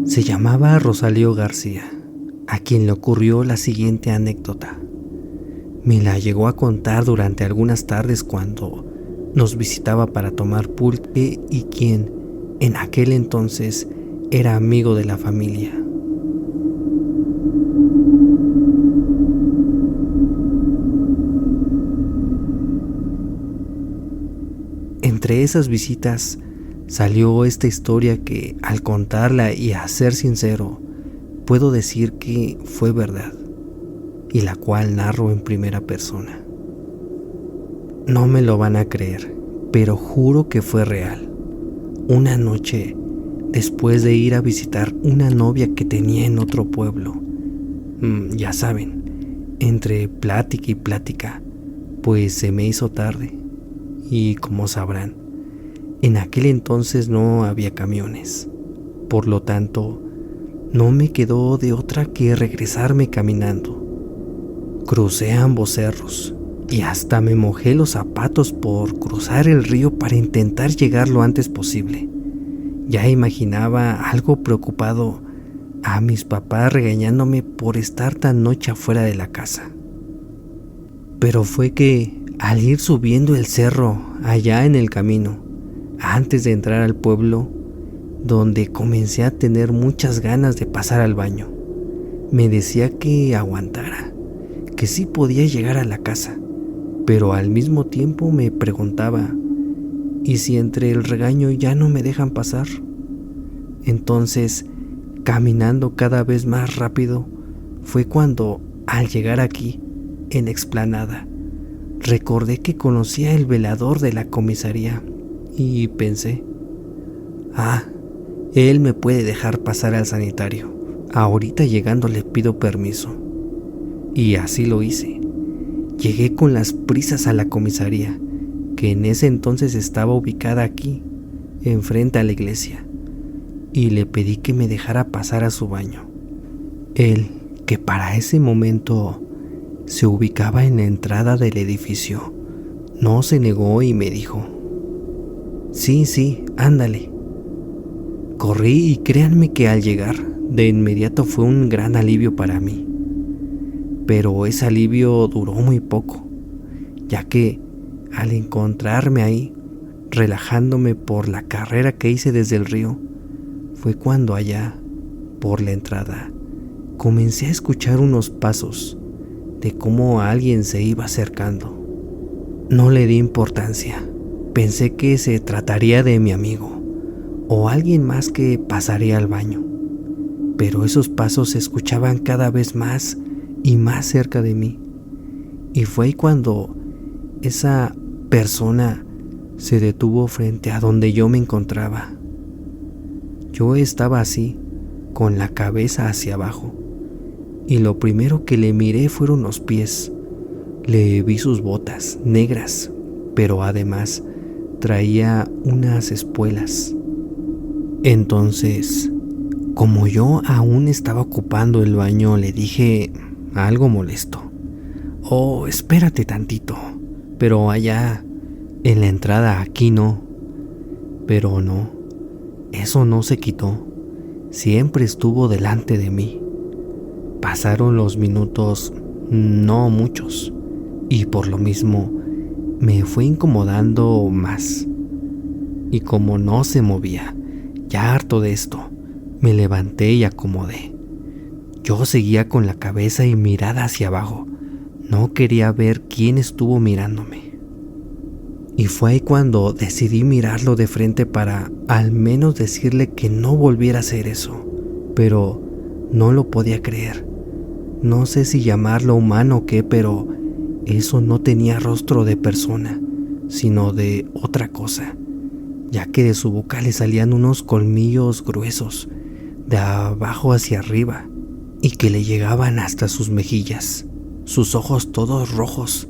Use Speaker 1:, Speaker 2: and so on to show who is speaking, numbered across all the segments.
Speaker 1: Se llamaba Rosalío García, a quien le ocurrió la siguiente anécdota. Me la llegó a contar durante algunas tardes cuando nos visitaba para tomar pulque y quien en aquel entonces era amigo de la familia. Entre esas visitas salió esta historia que, al contarla y a ser sincero, puedo decir que fue verdad, y la cual narro en primera persona. No me lo van a creer, pero juro que fue real. Una noche, después de ir a visitar una novia que tenía en otro pueblo, ya saben, entre plática y plática, pues se me hizo tarde. Y como sabrán, en aquel entonces no había camiones. Por lo tanto, no me quedó de otra que regresarme caminando. Crucé ambos cerros y hasta me mojé los zapatos por cruzar el río para intentar llegar lo antes posible. Ya imaginaba algo preocupado a mis papás regañándome por estar tan noche afuera de la casa. Pero fue que al ir subiendo el cerro allá en el camino, antes de entrar al pueblo, donde comencé a tener muchas ganas de pasar al baño, me decía que aguantara, que sí podía llegar a la casa, pero al mismo tiempo me preguntaba, ¿y si entre el regaño ya no me dejan pasar? Entonces, caminando cada vez más rápido, fue cuando, al llegar aquí, en la explanada, recordé que conocía el velador de la comisaría y pensé, él me puede dejar pasar al sanitario. Ahorita llegando le pido permiso. Y así lo hice. Llegué con las prisas a la comisaría, que en ese entonces estaba ubicada aquí, enfrente a la iglesia, y le pedí que me dejara pasar a su baño. Él, que para ese momento se ubicaba en la entrada del edificio, no se negó y me dijo, sí, ándale. Corrí y créanme que al llegar, de inmediato fue un gran alivio para mí. Pero ese alivio duró muy poco, ya que al encontrarme ahí, relajándome por la carrera que hice desde el río, fue cuando allá, por la entrada, comencé a escuchar unos pasos de cómo alguien se iba acercando. No le di importancia, pensé que se trataría de mi amigo o alguien más que pasaría al baño, pero esos pasos se escuchaban cada vez más y más cerca de mí, y fue ahí cuando esa persona se detuvo frente a donde yo me encontraba. Yo estaba así, con la cabeza hacia abajo, y lo primero que le miré fueron los pies. Le vi sus botas negras, pero además traía unas espuelas. Entonces, como yo aún estaba ocupando el baño, le dije algo molesto, espérate tantito, pero allá en la entrada, aquí no. Pero no, eso no se quitó, siempre estuvo delante de mí. Pasaron los minutos, no muchos, y por lo mismo me fue incomodando más. Y como no se movía, ya harto de esto, me levanté y acomodé. Yo seguía con la cabeza y mirada hacia abajo, no quería ver quién estuvo mirándome. Y fue ahí cuando decidí mirarlo de frente para al menos decirle que no volviera a hacer eso, pero no lo podía creer. No sé si llamarlo humano o qué, pero eso no tenía rostro de persona, sino de otra cosa, ya que de su boca le salían unos colmillos gruesos, de abajo hacia arriba, y que le llegaban hasta sus mejillas, sus ojos todos rojos,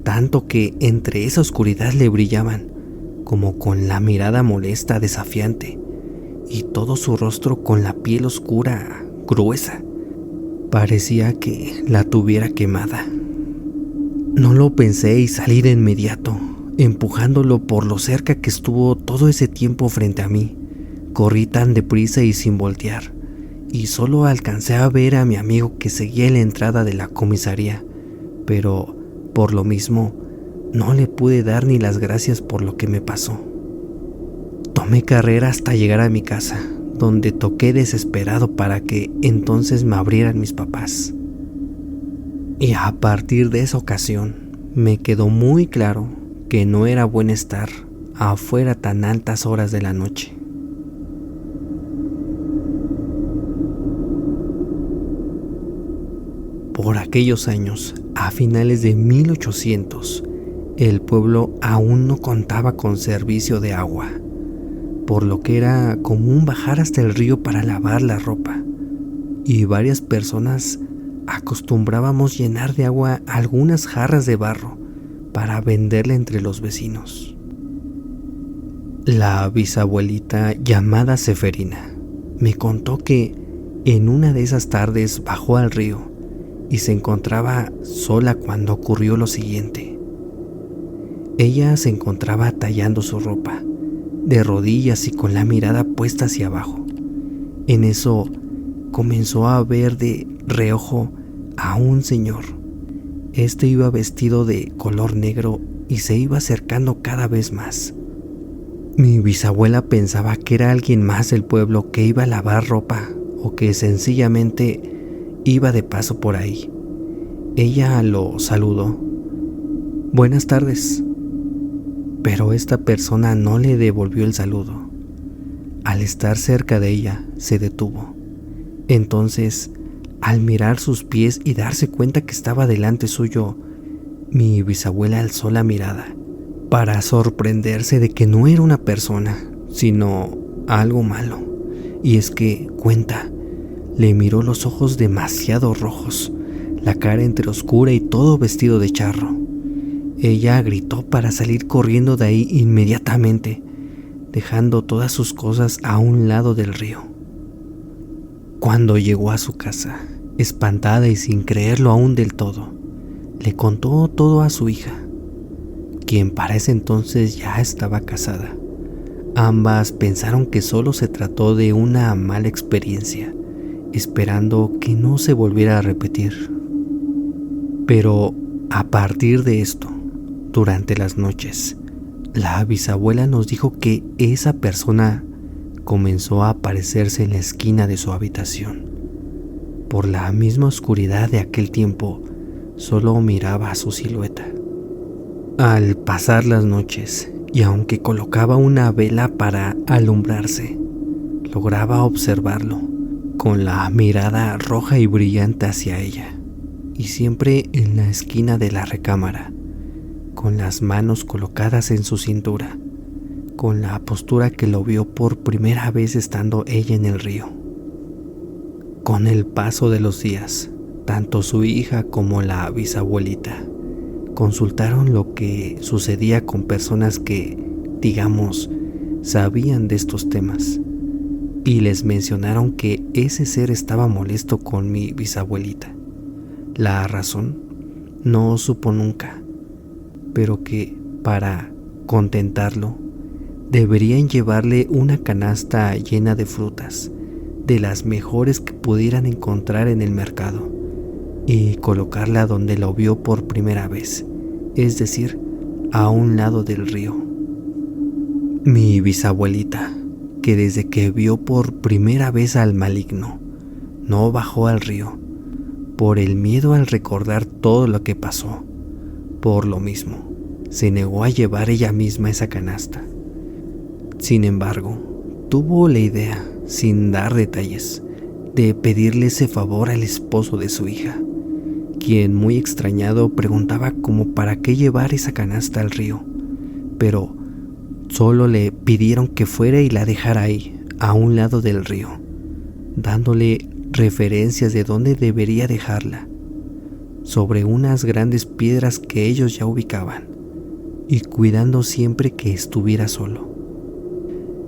Speaker 1: tanto que entre esa oscuridad le brillaban, como con la mirada molesta desafiante, y todo su rostro con la piel oscura, gruesa. Parecía que la tuviera quemada. No lo pensé y salí de inmediato, empujándolo por lo cerca que estuvo todo ese tiempo frente a mí. Corrí tan deprisa y sin voltear, y solo alcancé a ver a mi amigo que seguía en la entrada de la comisaría, pero por lo mismo no le pude dar ni las gracias por lo que me pasó. Tomé carrera hasta llegar a mi casa, donde toqué desesperado para que entonces me abrieran mis papás. Y a partir de esa ocasión me quedó muy claro que no era bueno estar afuera tan altas horas de la noche. Por aquellos años, a finales de 1800, el pueblo aún no contaba con servicio de agua, por lo que era común bajar hasta el río para lavar la ropa, y varias personas acostumbrábamos llenar de agua algunas jarras de barro para venderla entre los vecinos. La bisabuelita llamada Seferina me contó que en una de esas tardes bajó al río y se encontraba sola cuando ocurrió lo siguiente. Ella se encontraba tallando su ropa, de rodillas y con la mirada puesta hacia abajo. En eso comenzó a ver de reojo a un señor. Este iba vestido de color negro y se iba acercando cada vez más. Mi bisabuela pensaba que era alguien más del pueblo que iba a lavar ropa o que sencillamente iba de paso por ahí. Ella lo saludó. «Buenas tardes». Pero esta persona no le devolvió el saludo. Al estar cerca de ella, se detuvo. Entonces, al mirar sus pies y darse cuenta que estaba delante suyo, mi bisabuela alzó la mirada para sorprenderse de que no era una persona, sino algo malo. Y es que, cuenta, le miró los ojos demasiado rojos, la cara entre oscura y todo vestido de charro. Ella gritó para salir corriendo de ahí inmediatamente, dejando todas sus cosas a un lado del río. Cuando llegó a su casa, espantada y sin creerlo aún del todo, le contó todo a su hija, quien para ese entonces ya estaba casada. Ambas pensaron que solo se trató de una mala experiencia, esperando que no se volviera a repetir. Pero a partir de esto, durante las noches, la bisabuela nos dijo que esa persona comenzó a aparecerse en la esquina de su habitación. Por la misma oscuridad de aquel tiempo, solo miraba su silueta. Al pasar las noches, y aunque colocaba una vela para alumbrarse, lograba observarlo con la mirada roja y brillante hacia ella, y siempre en la esquina de la recámara, con las manos colocadas en su cintura, con la postura que lo vio por primera vez estando ella en el río. Con el paso de los días, tanto su hija como la bisabuelita consultaron lo que sucedía con personas que, digamos, sabían de estos temas, y les mencionaron que ese ser estaba molesto con mi bisabuelita. La razón no supo nunca, pero que para contentarlo deberían llevarle una canasta llena de frutas, de las mejores que pudieran encontrar en el mercado, y colocarla donde lo vio por primera vez, es decir, a un lado del río. Mi bisabuelita, que desde que vio por primera vez al maligno, no bajó al río, por el miedo al recordar todo lo que pasó. Por lo mismo, se negó a llevar ella misma esa canasta. Sin embargo, tuvo la idea, sin dar detalles, de pedirle ese favor al esposo de su hija, quien muy extrañado preguntaba como para qué llevar esa canasta al río, pero solo le pidieron que fuera y la dejara ahí, a un lado del río, dándole referencias de dónde debería dejarla, sobre unas grandes piedras que ellos ya ubicaban, y cuidando siempre que estuviera solo.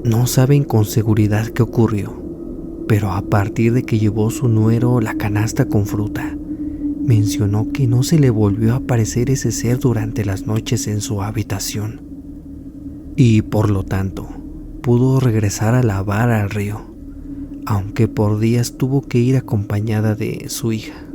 Speaker 1: No saben con seguridad qué ocurrió, pero a partir de que llevó su nuero la canasta con fruta, mencionó que no se le volvió a aparecer ese ser durante las noches en su habitación, y por lo tanto pudo regresar a lavar al río, aunque por días tuvo que ir acompañada de su hija.